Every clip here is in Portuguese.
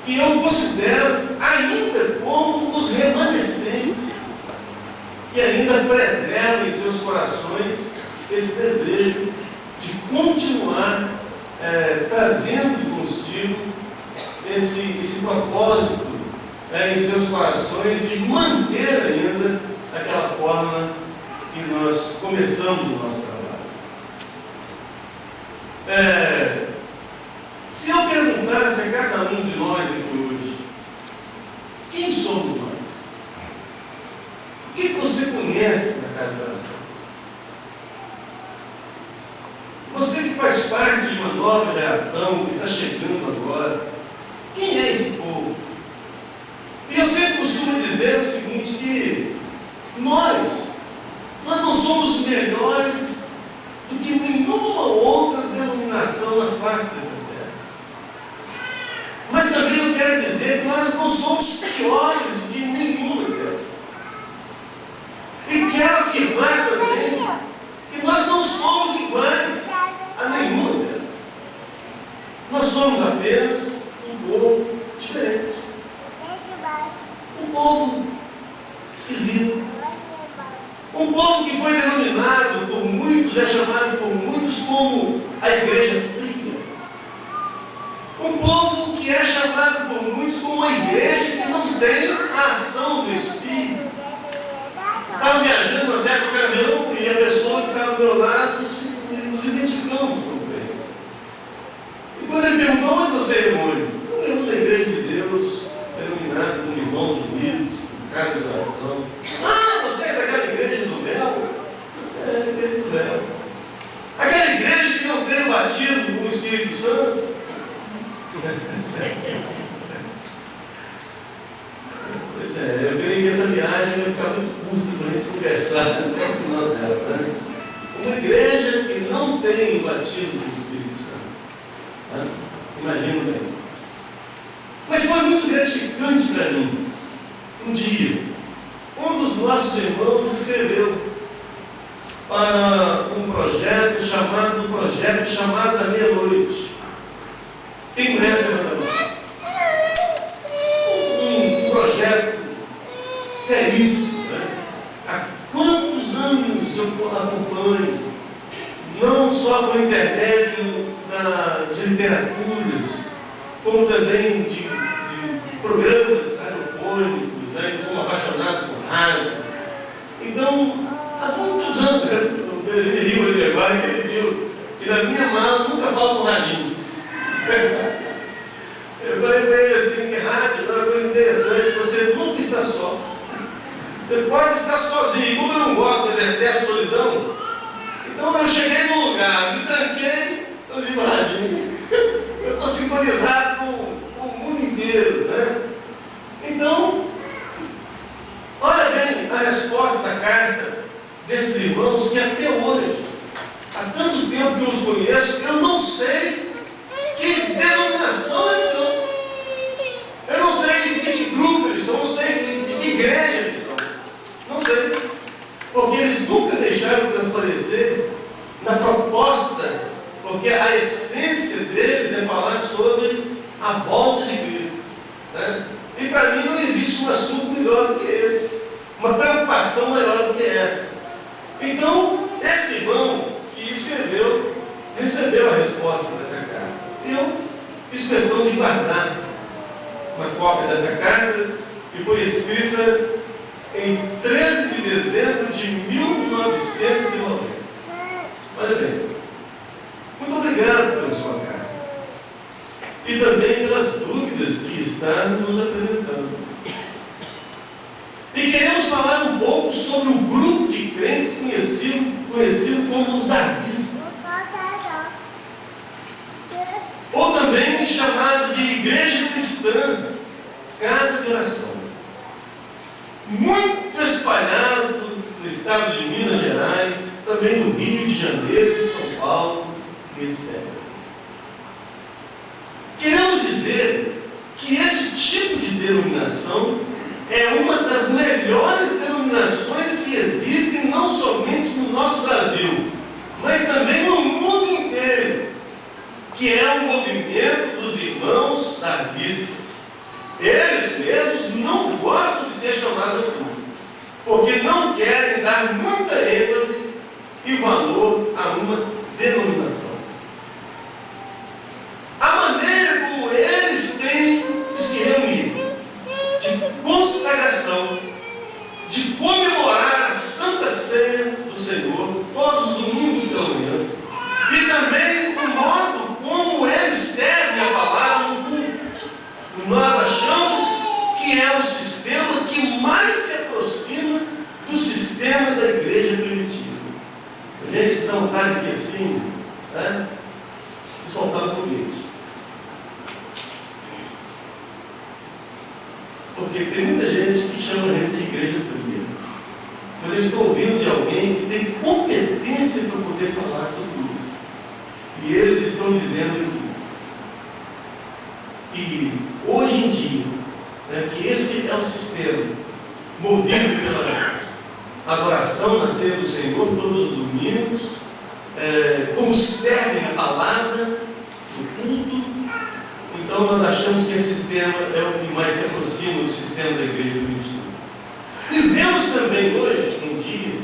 que eu considero ainda como os remanescentes, que ainda preservam em seus corações esse desejo de continuar trazendo consigo esse propósito em seus corações de manter ainda aquela forma que nós começamos o nosso trabalho. Se eu perguntasse a cada um de nós aqui hoje, quem somos nós? O que você conhece na casa da oração? Você que faz parte de uma nova geração que está chegando agora, quem é esse povo? E eu sempre costumo dizer o seguinte, que nós não somos melhores do que nenhuma outra denominação na face dessa terra. Mas também eu quero dizer que nós não somos piores do que nenhuma delas. E quero afirmar também que nós não somos iguais a nenhuma delas. Nós somos apenas um povo diferente. Um povo esquisito. Um povo que foi denominado por muitos, é chamado por muitos como a igreja fria. Um povo que é chamado por muitos como a igreja que não tem a ação do Espírito. Estava viajando uma certa ocasião e a pessoa que estava ao meu lado nos identificamos como eles. E quando ele perguntou, onde você é, irmão? Eu na igreja de Deus, denominado como Irmãos Unidos, casa de oração. Ah, você é daquela igreja do véu? Você é da igreja do véu. Aquela igreja que não tem o batismo com o Espírito Santo? Pois é, eu creio que essa viagem vai ficar muito curta para a gente conversar até o final dela. Né? Uma igreja que não tem o batismo do Espírito Santo. Né? Imagina bem. Mas foi muito gratificante para mim. Um dia, um dos nossos irmãos escreveu para um projeto chamado da Meia-Noite. Quem conhece a Meia-Noite? Um projeto seríssimo, né? Há quantos anos eu acompanho, não só por intermédio de literaturas, como também de programas radiofônicos, né? Eu sou um apaixonado por rádio. Então, há muitos anos, ele riu ali agora, que ele viu que na minha mala nunca falta um radinho. Eu falei para ele assim, que rádio é uma coisa interessante, você nunca está só. Você pode estar sozinho. Como eu não gosto, eu detesto solidão, então eu cheguei no lugar, me tranquei, eu ligo o radinho. Eu estou sintonizado com o mundo inteiro, né? Então, olha bem a resposta da carta desses irmãos que até hoje, há tanto tempo que eu os conheço, eu não sei que denominação eles são. Eu não sei de que grupo eles são, não sei de que igreja eles são. Não sei. Porque eles nunca deixaram transparecer na proposta, porque a essência deles é falar sobre a volta de Cristo. Né? E para mim não existe um assunto melhor do que esse, uma preocupação maior do que essa. Então, esse irmão que escreveu, recebeu a resposta dessa carta. Eu fiz questão de guardar uma cópia dessa carta, que foi escrita em 13 de dezembro de 1990. Olha bem, muito obrigado pela sua carta e também pelas dúvidas que está nos apresentando. E queremos falar um pouco sobre o grupo de crentes conhecido como os Davistas, ou também chamado de Igreja Cristã, Casa de Oração, muito espalhado no estado de Minas Gerais, também no Rio de Janeiro, São Paulo, etc. Queremos dizer que esse tipo de denominação é uma das melhores denominações que existem, não somente no nosso Brasil, mas também no mundo inteiro, que é o movimento dos irmãos davistas. Eles mesmos não gostam de ser chamados assim, porque não querem dar muita ênfase e valor a uma denominação. A maneira como eles têm de se reunir, de consagração, de comemorar a Santa Ceia do Senhor, todos os domingos pela manhã, e também o modo como eles servem a palavra no culto. Nós achamos que é o sistema que mais se aproxima do sistema da igreja primitiva. A gente dá vontade aqui assim, né? E soltar foguete. Porque tem muita gente que chama a gente de igreja fria. Mas eu estou ouvindo de alguém que tem competência para poder falar sobre isso. E eles estão dizendo que hoje em dia, né, que esse é o sistema movido pela adoração na ceia do Senhor todos os domingos, como servem a palavra no culto. Então nós achamos que esse sistema é o que mais se aproxima do sistema da igreja primitiva. E vemos também hoje em dia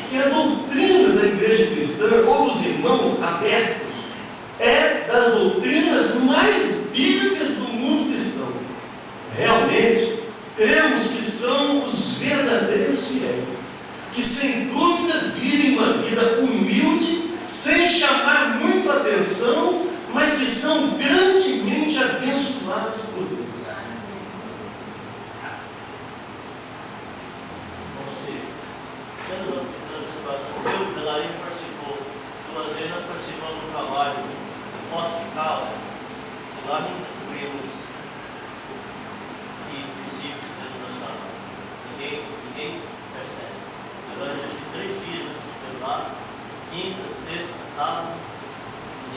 que a doutrina da igreja cristã ou dos irmãos abertos é das doutrinas mais bíblicas do mundo cristão. Realmente cremos que são os verdadeiros fiéis, que sem dúvida vivem uma vida humilde, sem chamar muito a atenção, mas que são grandemente abençoados por Deus. Eu, Delarim, participou 2 vezes, nós participamos do trabalho hospital, e lá nos descobrimos que princípios denominacionais. Ninguém percebe. Durante acho que 3 dias nós estivemos lá, quinta, sexta, sábado,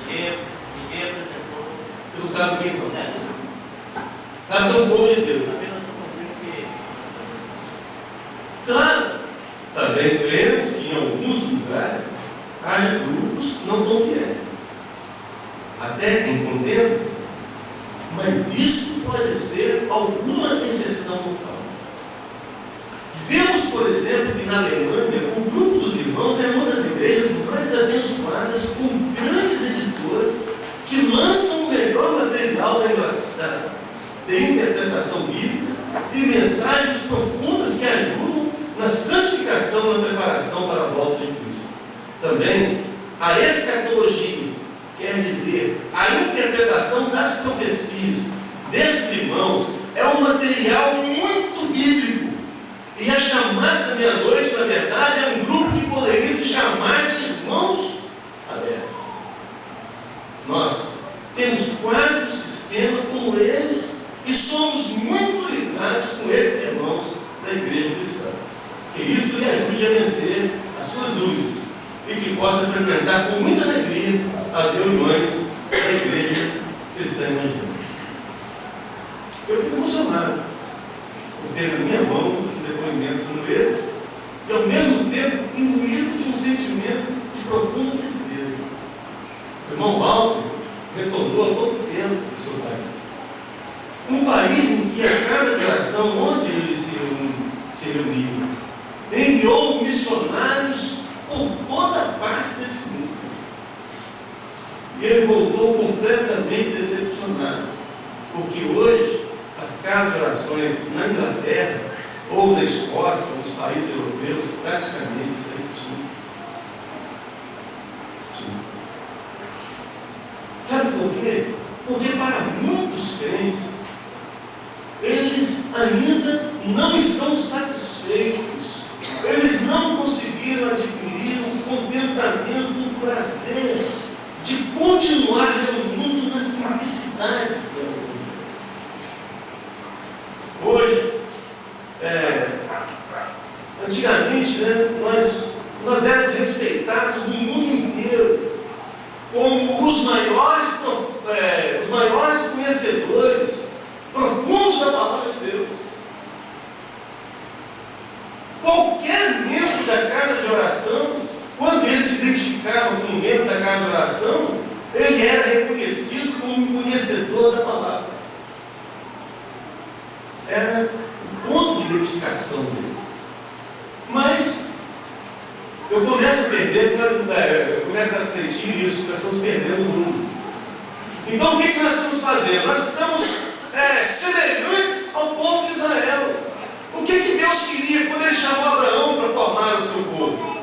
ninguém apresentou. Você não sabe quem são? Sabe tão bom de Deus. Apenas descobrimos que. Claro, também cremos que em alguns lugares haja grupos que não tão fiéis, até em contendas, mas isso pode ser alguma exceção local. Vemos, por exemplo, que na Alemanha o grupo dos irmãos é uma das igrejas mais abençoadas, com grandes editoras que lançam o melhor material de interpretação bíblica e mensagens profundas que ajudam na santificação e na preparação para a volta de Cristo. Também a escatologia, quer dizer, a interpretação das profecias desses irmãos, é um material muito bíblico. E a chamada da meia-noite, na verdade, é um grupo que poderia se chamar de irmãos abertos. Nós temos quase um sistema como eles e somos muito ligados com esses irmãos da igreja cristã. Que isso lhe ajude a vencer as suas dúvidas e que possa frequentar com muita alegria as reuniões da igreja cristã evangélica. Eu fico emocionado por ter na minha mão um depoimento como esse, e ao mesmo tempo imbuído de um sentimento de profunda tristeza. O irmão Walter retornou há pouco tempo do seu país. Um país em que a casa de oração, onde ele se reuniu, enviou missionários por toda parte desse mundo. E ele voltou completamente decepcionado, porque hoje as casas de orações na Inglaterra ou na Escócia, nos países europeus, praticamente estão extintas. Sabe por quê? Porque para muitos crentes, eles ainda não estão satisfeitos. Eles não conseguiram adquirir o contentamento, o prazer de continuar reunindo na simplicidade. Hoje, antigamente, né, nós éramos respeitados no mundo inteiro como os maiores conhecedores profundos da palavra de Deus. Qualquer membro da casa de oração, quando ele se identificava como membro da casa de oração, ele era reconhecido como um conhecedor da palavra. era o ponto de identificação dele. Mas eu começo a perder, eu começo a sentir isso, que nós estamos perdendo o mundo. Então o que nós estamos fazendo? Nós estamos semelhantes ao povo de Israel. O que Deus queria quando Ele chamou Abraão para formar o seu povo?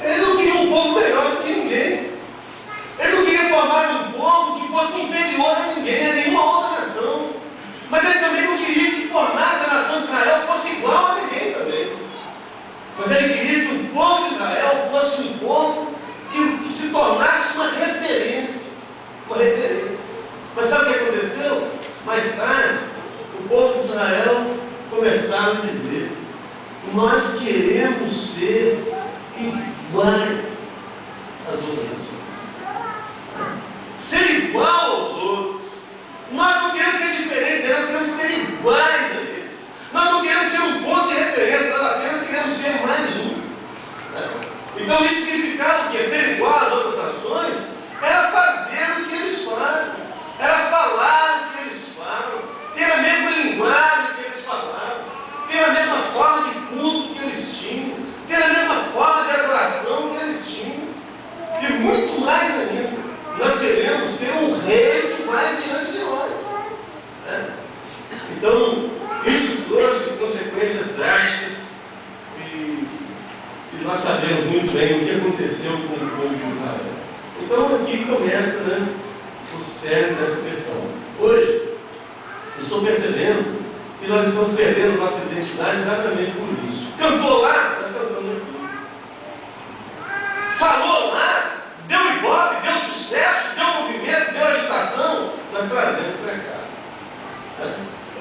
Ele não queria um povo melhor do que ninguém. Ele não queria formar um povo que fosse inferior a ninguém, a nenhuma outra nação. Mas Ele também não queria que formasse a nação de Israel fosse igual a ninguém também. Mas Ele queria que o povo de Israel fosse um povo que se tornasse uma referência. Uma referência. Mas sabe o que aconteceu? Mais tarde, o povo de Israel começaram a dizer: nós queremos ser iguais às outras nações. Ser igual aos outros. Nós não queremos ser diferentes, nós queremos ser iguais a eles. Nós não queremos ser um ponto de referência, nós apenas queremos ser mais um. Então isso significava que ser igual às outras nações era fazer o que eles fazem, era falar o que eles falam, ter a mesma linguagem que eles falavam, ter a mesma forma de culto que eles tinham, ter a mesma forma de adoração que eles tinham. E muito mais ainda, nós queremos ter um rei que vai diante de nós. Então, isso trouxe consequências drásticas e nós sabemos muito bem o que aconteceu com o povo de Israel. Então, aqui começa o cerne dessa questão. Hoje, eu estou percebendo que nós estamos perdendo nossa identidade exatamente por isso. Cantou lá, nós cantamos aqui. Falou lá, deu ibope, deu sucesso, deu movimento, deu agitação, nós trazemos para cá.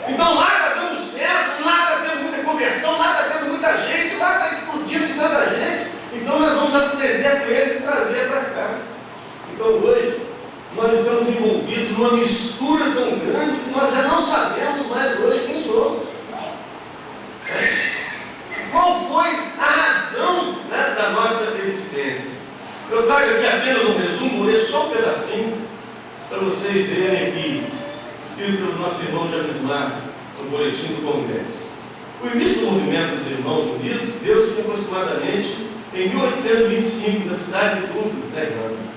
Então lá está dando certo, lá está tendo muita conversão, lá está tendo muita gente, lá está explodindo de tanta gente. Então nós vamos aprender com eles e trazer para cá. Então hoje, nós estamos envolvidos numa mistura tão grande que nós já não sabemos mais hoje quem somos. Qual foi a razão da nossa existência? Eu trago aqui apenas um resumo, vou ler só um pedacinho, para vocês verem aqui, escrito pelo nosso irmão Jabismar, no boletim do Congresso. O início do movimento dos Irmãos Unidos deu-se aproximadamente em 1825, na cidade de Dublin, na Irlanda.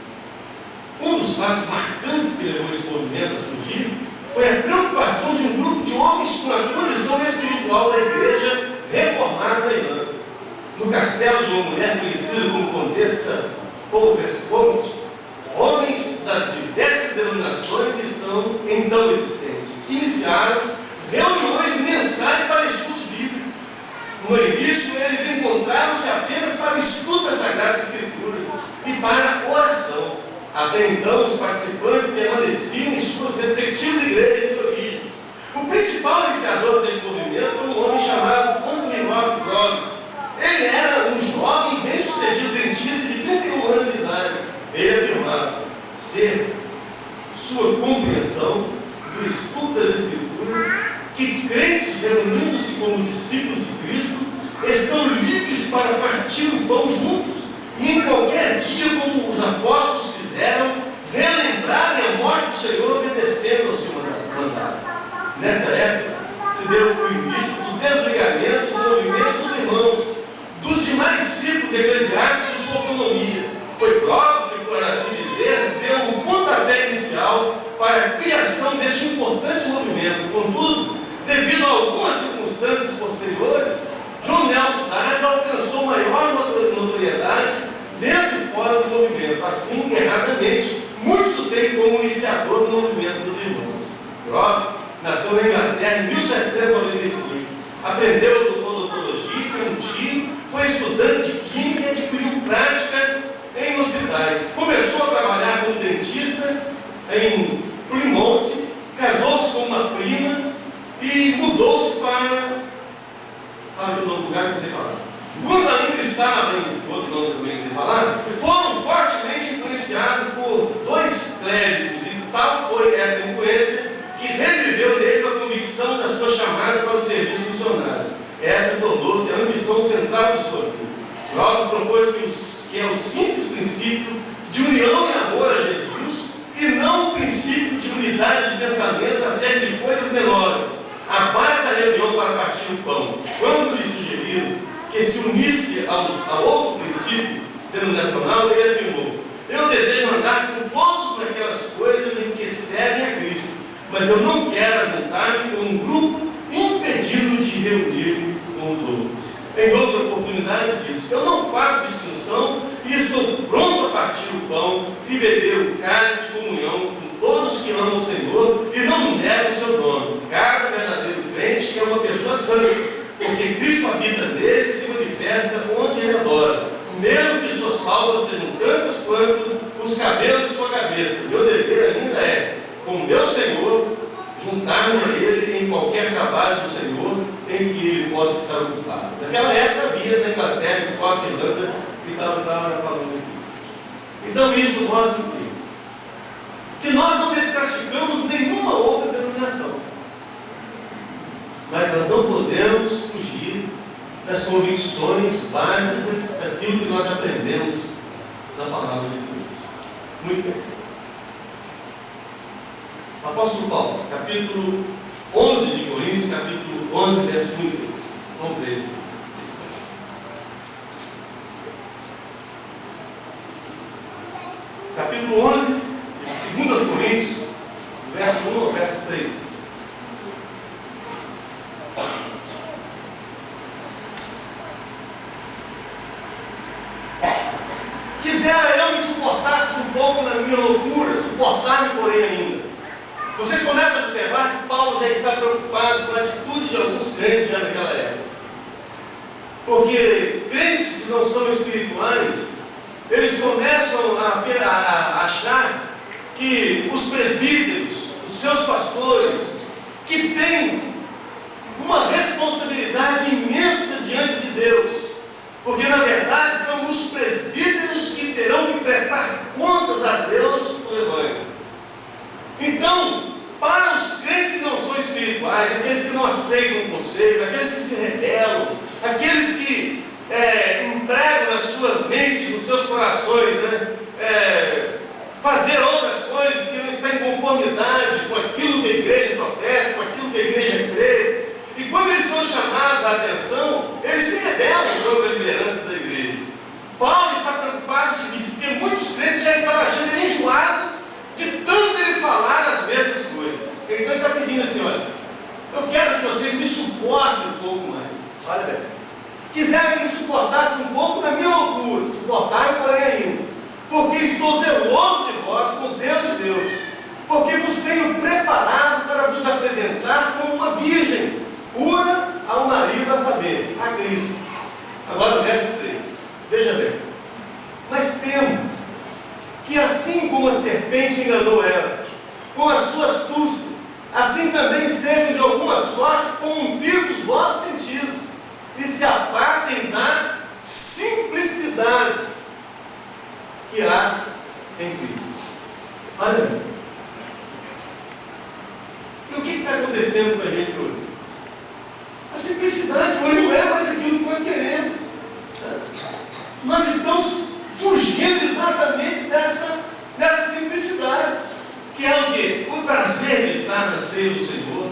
Um dos fatos marcantes que levou esse movimento a surgir foi a preocupação de um grupo de homens com a condição espiritual da igreja reformada da Irlanda. No castelo de uma mulher conhecida como Condessa Overscourt, homens das diversas denominações estão então existentes. Iniciaram reuniões mensais para estudos bíblicos. No início, eles encontraram-se apenas para o estudo das Sagradas Escrituras e para a oração. Até então, os participantes permaneciam em suas respectivas igrejas de origem. O principal iniciador desse movimento foi um homem chamado Anthony Roth Groves. Ele era um jovem bem-sucedido dentista de 31 anos de idade. Ele afirmava ser sua compreensão do estudo das Escrituras que crentes reunindo-se como discípulos de Cristo estão livres para partir o pão juntos e em qualquer dia, como os apóstolos fizeram, relembrarem a morte do Senhor obedecendo ao seu mandato. Nesta época, se deu o início do desligamento do movimento dos irmãos, dos demais círculos eclesiásticos de sua autonomia. Foi Groves que, por assim dizer, deu um pontapé inicial para a criação deste importante movimento. Contudo, devido a algumas circunstâncias posteriores, John Nelson Darby alcançou maior notoriedade dentro e fora do movimento. Assim, erradamente, muitos o têm como iniciador do movimento dos irmãos. Groves nasceu na Inglaterra em 1795. Aprendeu odontologia em um tio, foi estudante de química e adquiriu prática em hospitais. Começou a trabalhar como dentista em Plymouth, casou-se com uma prima e mudou-se para o lugar que você fala. Quando ainda estava em outro nome também que você falar, foram fortemente influenciados por dois clérigos, e tal foi essa influência que reviveu nele a convicção da sua chamada para o serviço missionário. Essa tornou-se a ambição central do seu filho. Groves propôs que é o simples princípio de união e amor a Jesus e não o princípio de unidade de pensamento acerca de coisas menores. A base disse a outro princípio denominacional, ele afirmou: eu desejo andar com todos naquelas coisas em que servem a Cristo, mas eu não quero juntar-me com um grupo impedindo de reunir com os outros. Em outra oportunidade disse: eu não faço distinção e estou pronto a partir o pão e beber o cálice de comunhão com todos que amam o Senhor e não negam o seu dono. Cada verdadeiro crente é uma pessoa santa, porque Cristo habita nele e se manifesta onde ele adora, mesmo que suas faltas sejam tantas quanto os cabelos de sua cabeça. Meu dever ainda é, com meu Senhor, juntar-me a ele em qualquer trabalho do Senhor em que ele possa estar ocupado. Naquela época havia na Inglaterra, Escócia e Irlanda que estavam falando aqui. Então isso mostra o quê? Que nós não desclassificamos nenhuma outra denominação, mas nós não podemos fugir das convicções básicas daquilo que nós aprendemos na palavra de Deus. Muito bem. Apóstolo Paulo, capítulo 11 de Coríntios, capítulo 11, verso 1 e 3. Vamos ler. Capítulo 11, de 2 Coríntios, verso 1 ao verso 3. Quisera eu me suportasse um pouco na minha loucura, suportar-me, porém, ainda. Vocês começam a observar que Paulo já está preocupado com a atitude de alguns crentes já naquela época. Porque crentes que não são espirituais, eles começam a achar que os presbíteros, os seus pastores, que têm uma responsabilidade imensa diante de Deus. Porque na verdade são os presbíteros que terão que prestar contas a Deus por Evangelho. Então, para os crentes que não são espirituais, aqueles que não aceitam o conselho, aqueles que se rebelam, aqueles que empregam nas suas mentes, nos seus corações, fazer outras coisas que não estão em conformidade com aquilo que a igreja professa, com aquilo que a igreja crê, e quando eles são chamados à atenção, eles se rebelam contra a liderança da igreja. Paulo está preocupado com o seguinte, porque muitos crentes já estavam achando ele enjoado de tanto ele falar as mesmas coisas. Então ele está pedindo assim: olha, eu quero que vocês me suportem um pouco mais. Olha bem, quiser que me suportasse um pouco na minha loucura, suportai-me, porém, ainda, porque estou zeloso de vós com zelo de Deus, porque vos tenho preparado para vos apresentar como uma virgem pura ao marido, a saber, a Cristo. Agora o verso 3, veja bem: mas temo que assim como a serpente enganou Eva com a sua astúcia, assim também sejam de alguma sorte corrompidos os vossos sentidos e se apartem da simplicidade que há em Cristo. Olha bem, e o que está acontecendo com a gente hoje? A simplicidade hoje não é mais aquilo que nós queremos. Nós estamos fugindo exatamente dessa simplicidade, que é o quê? O prazer de estar na ceia do Senhor,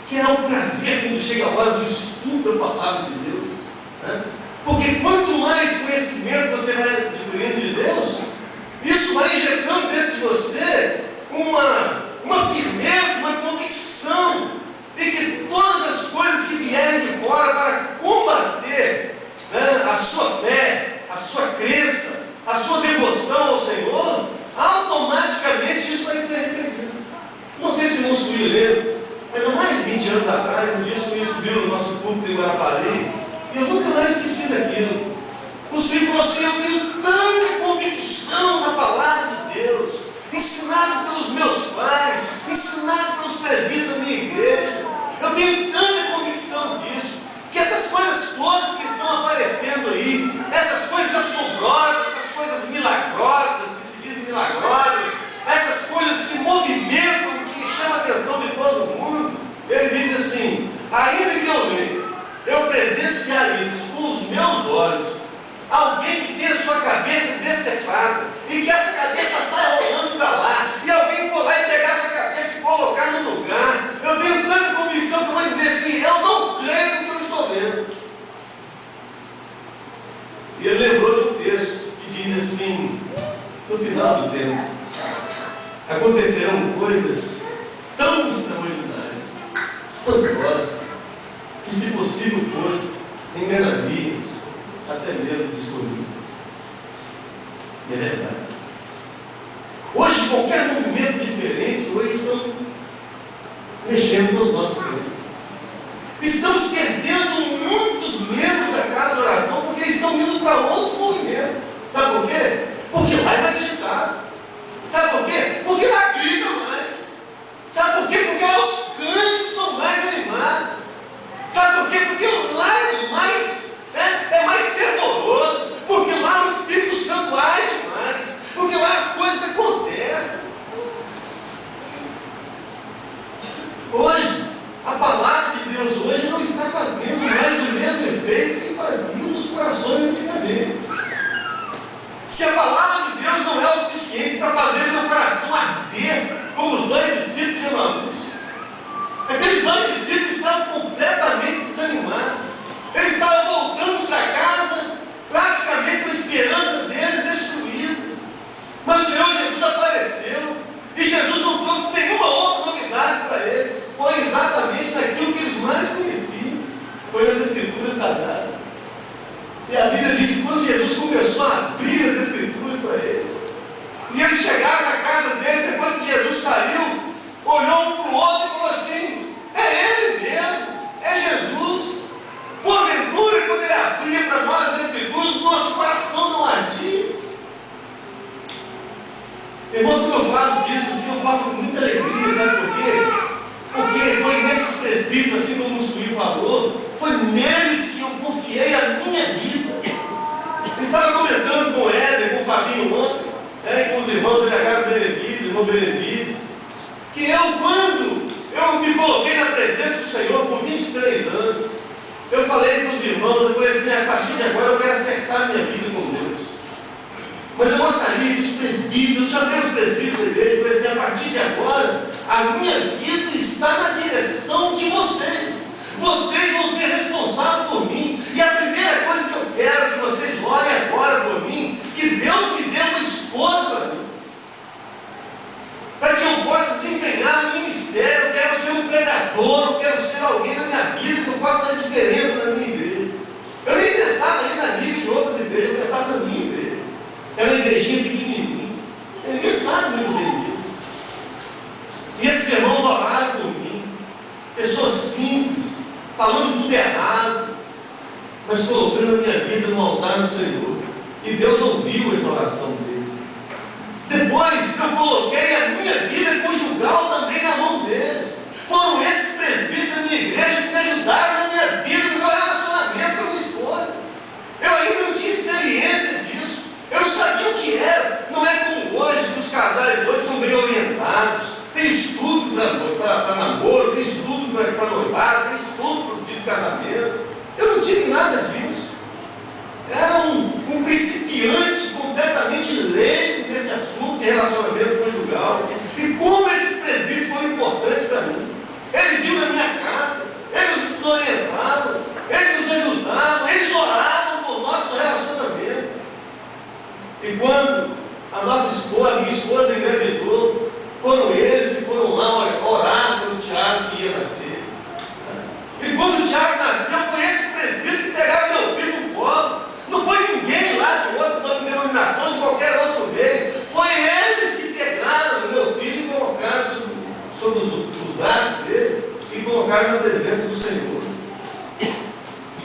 que é o prazer quando chega a hora do estudo da palavra de Deus, porque quanto mais conhecimento você vai adquirindo de Deus, isso vai injetando dentro de você uma firmeza, uma convicção de que todas as coisas que vierem de fora para combater a sua fé, a sua crença, a sua devoção ao Senhor, automaticamente isso vai ser arrependido. Não sei se o irmão subiu lendo, mas há mais de 20 anos atrás, um dia ele subiu no nosso púlpito em Guarapari, e eu nunca mais esqueci daquilo. O suíço falou assim: eu tenho tanta convicção na palavra de Deus, ensinado pelos meus pais, ensinado pelos presbíteros da minha igreja, eu tenho tanta convicção disso, que essas coisas todas que estão aparecendo aí, essas coisas assombrosas, essas coisas milagrosas, que se dizem milagrosas, essas coisas que movimentam, que chamam a atenção de todo mundo, ele diz assim: ainda que eu presenciar isso com os meus olhos, alguém que tem a sua cabeça decepada, e que essa cabeça sai rolando para lá, e alguém for lá e pegar essa cabeça e colocar no lugar, eu tenho tanta convicção que eu vou dizer assim: eu não creio no que eu estou vendo. acontecerão coisas tão extraordinárias, espantosas, que se possível fosse, enganaríamos até mesmo de sorrir. E é verdade. Hoje, qualquer movimento diferente, hoje estão mexendo com os nossos membros. Estamos perdendo muitos membros da casa de oração porque estão indo para outros movimentos. Sabe por quê? Porque lá é mais agitado. Sabe por quê? Porque lá grita mais. Sabe por quê? Porque lá os cânticos são mais animados. Sabe por quê? Porque lá é mais fervoroso. Porque lá o Espírito Santo age mais. Porque lá as coisas acontecem. Hoje, a palavra de Deus hoje não está fazendo mais o mesmo efeito que fazia nos corações antigamente. Se a palavra de Deus não é o suficiente para fazer meu coração arder, como os dois discípulos de Emaús, aqueles dois discípulos estavam completamente desanimados. Eles estavam voltando para casa, praticamente com a esperança deles destruída. Mas o Senhor Jesus apareceu, e Jesus não trouxe nenhuma outra novidade para eles. Foi exatamente naquilo que eles mais conheciam, foi nas Escrituras Sagradas. E a Bíblia diz que quando Jesus começou a abrir as Escrituras para eles, e eles chegaram na casa deles, depois que Jesus saiu, olhou um para o outro e falou assim: é Ele mesmo, é Jesus. Porventura, quando Ele abria para nós as Escrituras, o nosso coração não ardia. Irmãos, quando eu falo disso, assim, eu falo com muita alegria, sabe por quê? Porque foi nesses presbíteros, assim como o Suí falou, foi neles que eu confiei a minha vida. Eu estava comentando com o Éder, com o Fabinho ontem, e com os irmãos do Legado Benevides, irmão Benevides, que quando eu me coloquei na presença do Senhor por 23 anos, eu falei para os irmãos, eu falei assim: a partir de agora eu quero acertar minha vida com Deus. Mas eu gostaria que os presbíteros, eu chamei os presbíteros da igreja e falei assim: a partir de agora, a minha vida está na direção de vocês. Vocês vão ser responsáveis por mim. E a primeira coisa que eu quero que vocês olhem agora por mim, que Deus me dê uma esposa para mim, para que eu possa desempenhar no ministério. Eu quero ser um pregador, eu quero ser alguém na minha vida que eu possa fazer diferença na minha igreja. Eu nem pensava ali na vida de outras igrejas, eu pensava na minha igreja. Era uma igrejinha pequenininha. Ninguém sabe muito bem disso. E esses irmãos oraram por mim. Pessoas simples, falando tudo errado, mas colocando a minha vida no altar do Senhor. E Deus ouviu essa oração deles. Depois eu coloquei a minha vida conjugal também na mão deles. Foram esses presbíteros da minha igreja que me ajudaram na minha vida, no meu relacionamento com a minha esposa. Eu ainda não tinha experiência disso. Eu não sabia o que era. Não é como hoje, que os casais hoje são bem orientados. Tem estudo para namoro, tem estudo para noivado, tem estudo para o casamento. Eu não tive nada disso. Era um principiante completamente leigo nesse assunto de relacionamento conjugal. E como esses presbíteros foram importantes para mim. Eles iam na minha casa, eles nos orientavam, eles nos ajudavam, eles oravam por nosso relacionamento. E quando a minha esposa engravidou, foram eles que foram lá orar pelo Tiago que ia nascer. E quando o Tiago nasceu, foi esses presbíteros que pegaram meu filho no colo. Não foi ninguém lá de outra denominação, de qualquer outro meio. Foi eles que pegaram o meu filho e colocaram sobre os braços deles e colocaram na presença do Senhor.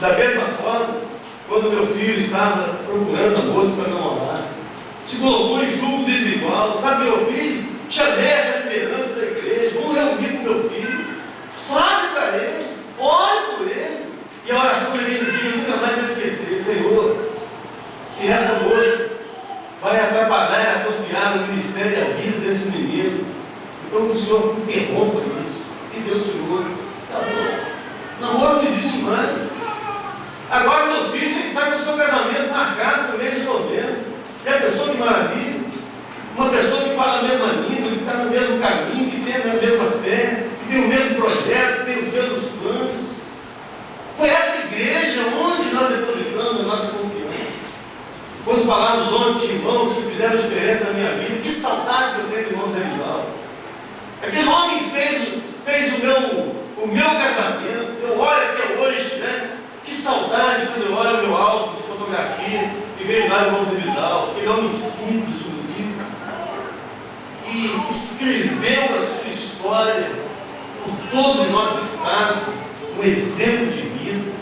Da mesma forma, quando meu filho estava procurando a moça para namorar, se colocou em julgo desigual. Sabe o que eu fiz? Chamei essa liderança da igreja, vamos reunir com meu filho, fale para ele, ore por ele. E a oração daquele dia eu nunca mais vou esquecer: Senhor, se essa moça vai atrapalhar e atrofiar o ministério e a vida desse menino, então que o Senhor interrompa isso. E Deus tirou. Acabou. Namoro não existe mais. Agora meu filho já está com o seu casamento marcado no mês de novembro. E a pessoa que maravilha, uma pessoa que fala a mesma língua, que está no mesmo meu casamento. Eu olho até hoje, né? Que saudade quando eu olho o meu álbum de fotografia e vejo lá o Moço Vidal, aquele homem simples, humilde, que escreveu a sua história por todo o nosso estado, um exemplo de vida.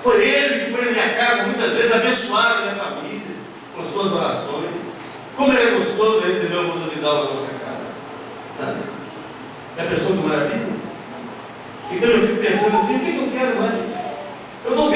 Foi ele que foi na minha casa muitas vezes abençoar a minha família com as suas orações. Como era gostoso receber o Moço Vidal na nossa casa. Já pensou que maravilha? Então eu fico pensando assim, o que eu quero mais? Eu dou